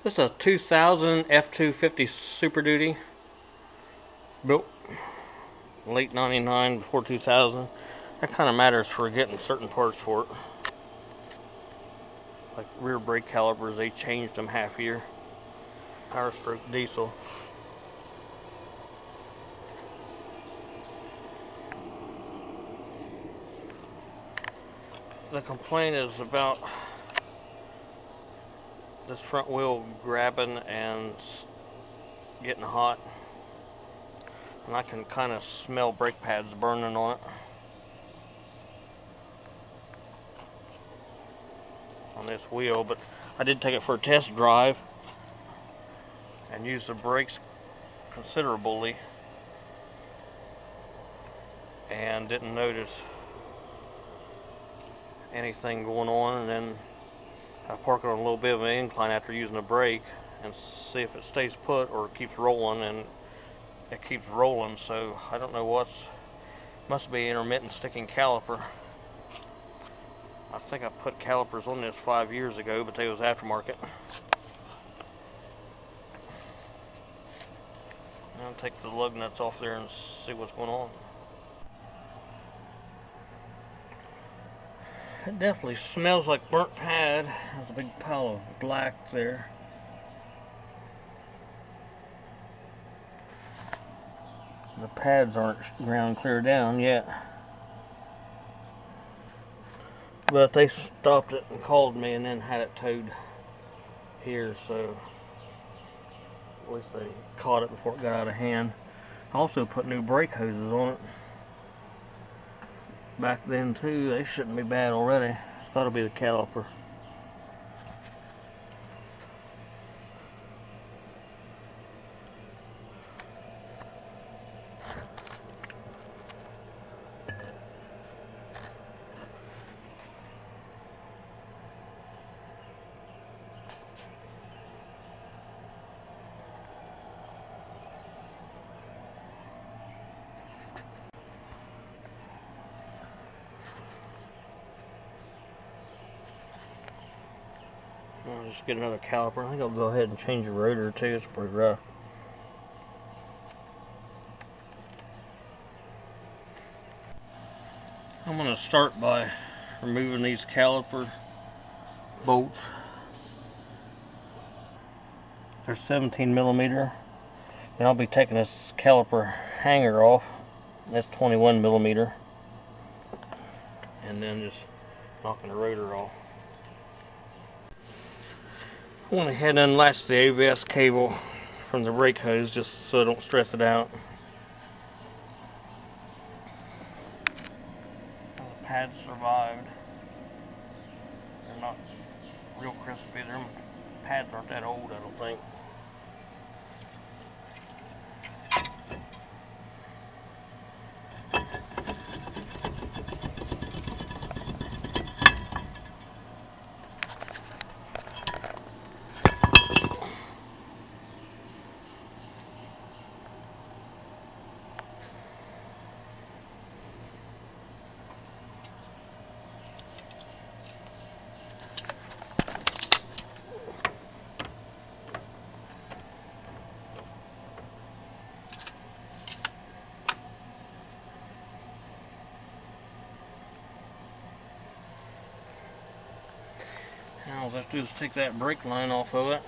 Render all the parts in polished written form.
This is a 2000 F250 Super Duty, built late 99 before 2000. That kind of matters for getting certain parts for it. Like rear brake calipers, they changed them half year. Power stroke diesel. The complaint is about this front wheel grabbing and getting hot, and I can kind of smell brake pads burning on it. On this wheel, but I did take it for a test drive and use the brakes considerably and didn't notice anything going on. And then I park it on a little bit of an incline after using the brake and see if it stays put or keeps rolling, and it keeps rolling. So I don't know must be intermittent sticking caliper. I think I put calipers on this 5 years ago, but they was aftermarket. I'll take the lug nuts off there and see what's going on. It definitely smells like burnt pad. There's a big pile of black there. The pads aren't ground clear down yet. But they stopped it and called me and then had it towed here, so at least they caught it before it got out of hand. I also put new brake hoses on it back then too. They shouldn't be bad already. Thought it'd be the caliper. I'll just get another caliper. I think I'll go ahead and change the rotor too. It's pretty rough. I'm going to start by removing these caliper bolts. They're 17 millimeter. And I'll be taking this caliper hanger off. That's 21 millimeter. And then just knocking the rotor off. I went ahead and unlatched the ABS cable from the brake hose just so I don't stress it out. The pads survived. They're not real crispy. Their pads aren't that old, I don't think. Now all I have to do is take that brake line off of it.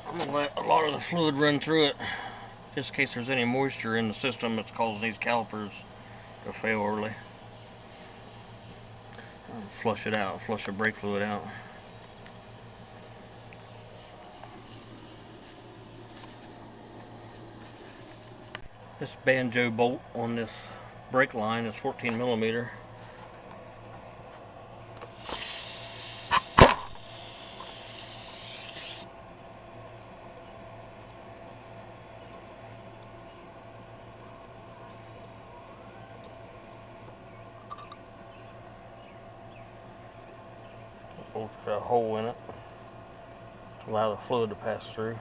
I'm going to let a lot of the fluid run through it, just in case there's any moisture in the system that's causing these calipers to fail early. I'll flush it out, flush the brake fluid out. This banjo bolt on this brake line is 14 millimeter. The bolt's got a hole in it to allow the fluid to pass through.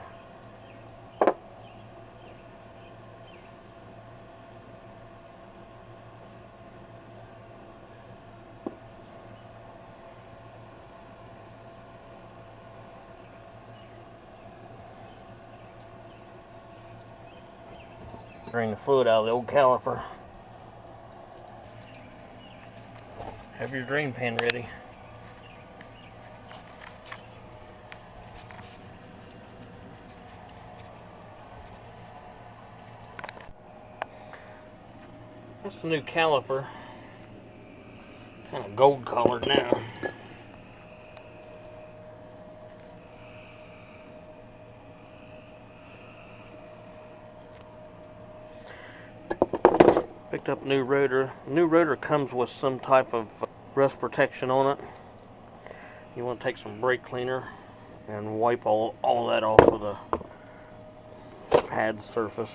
Drain the fluid out of the old caliper. Have your drain pan ready. That's the new caliper. Kind of gold colored now. Picked up a new rotor. The new rotor comes with some type of rust protection on it. You want to take some brake cleaner and wipe all that off of the pad surface.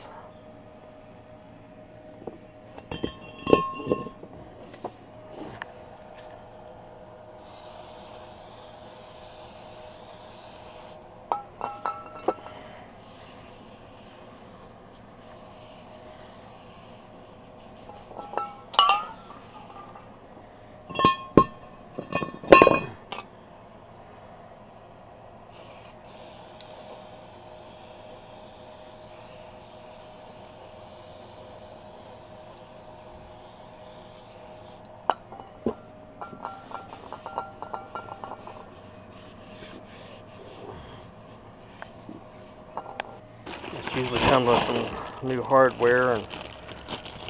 Usually comes with some new hardware and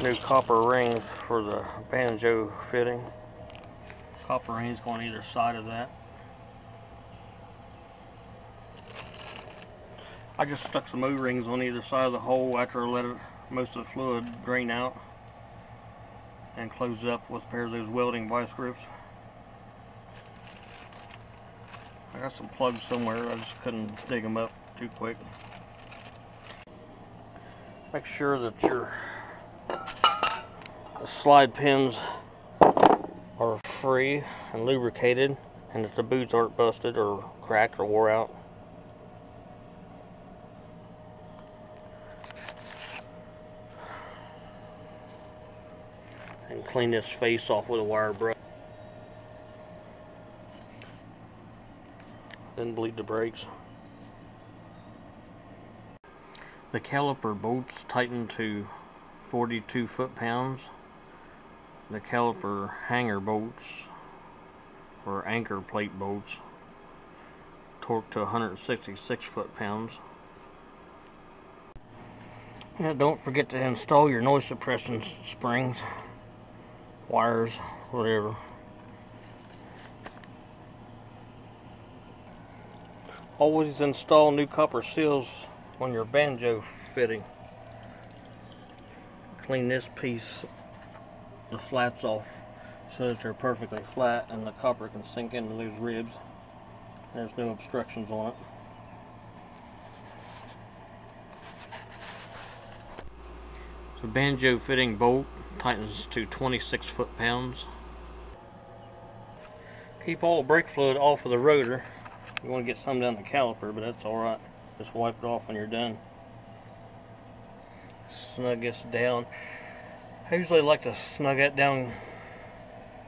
new copper rings for the banjo fitting. Copper rings go on either side of that. I just stuck some O-rings on either side of the hole after I let most of the fluid drain out, and closed it up with a pair of those welding vice grips. I got some plugs somewhere, I just couldn't dig them up too quick. Make sure that the slide pins are free and lubricated, and that the boots aren't busted or cracked or wore out. And clean this face off with a wire brush. Then bleed the brakes. The caliper bolts tighten to 42 foot-pounds. The caliper hanger bolts, or anchor plate bolts, torque to 166 foot-pounds. And don't forget to install your noise suppression springs, wires, whatever. Always install new copper seals on your banjo fitting. Clean this piece, the flats off, so that they're perfectly flat and the copper can sink into those ribs. There's no obstructions on it. So banjo fitting bolt tightens to 26 foot-pounds. Keep all the brake fluid off of the rotor. You want to get some down the caliper, but that's alright. Just wipe it off when you're done. Snug this down. I usually like to snug it down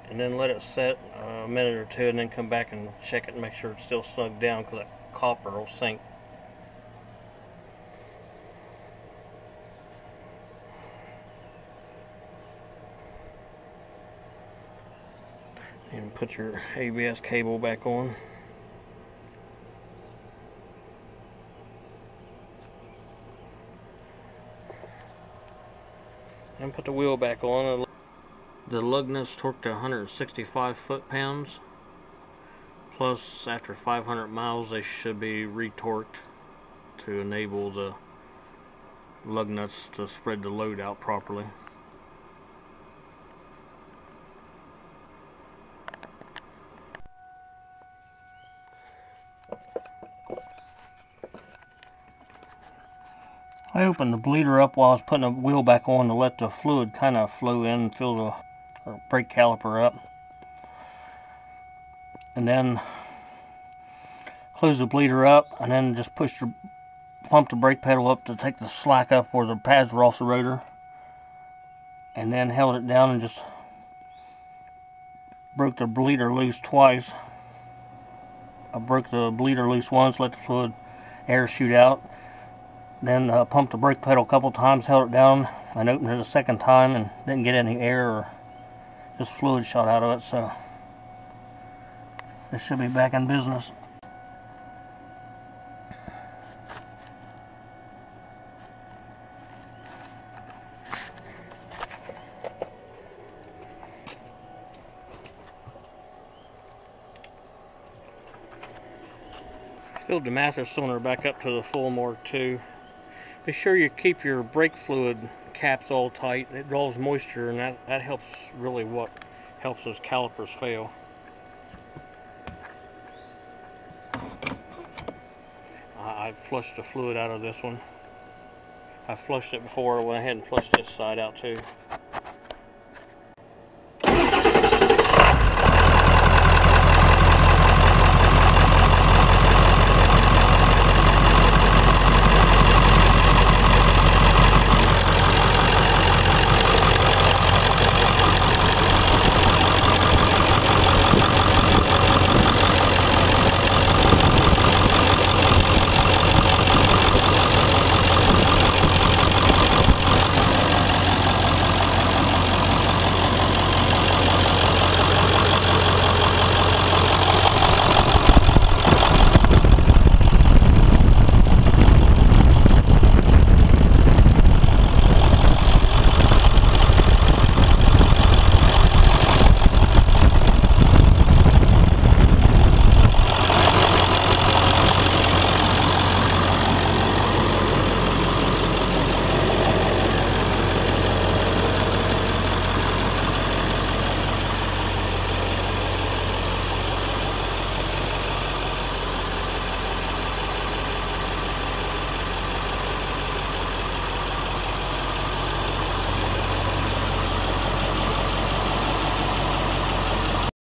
and then let it set a minute or two, and then come back and check it and make sure it's still snugged down, because that copper will sink. And put your ABS cable back on. And put the wheel back on. The lug nuts torque to 165 foot-pounds. Plus, after 500 miles, they should be retorqued to enable the lug nuts to spread the load out properly. I opened the bleeder up while I was putting the wheel back on to let the fluid kind of flow in and fill the brake caliper up. And then close the bleeder up, and then just pump the brake pedal up to take the slack up where the pads were off the rotor. And then held it down and just broke the bleeder loose twice. I broke the bleeder loose once, let the fluid air shoot out. Then pumped the brake pedal a couple times, held it down, and opened it a second time and didn't get any air or just fluid shot out of it, so this should be back in business. Filled the master cylinder back up to the full mark too. Be sure you keep your brake fluid caps all tight. It draws moisture, and that helps, really what helps those calipers fail. I flushed the fluid out of this one. I flushed it before. I went ahead and flushed this side out too.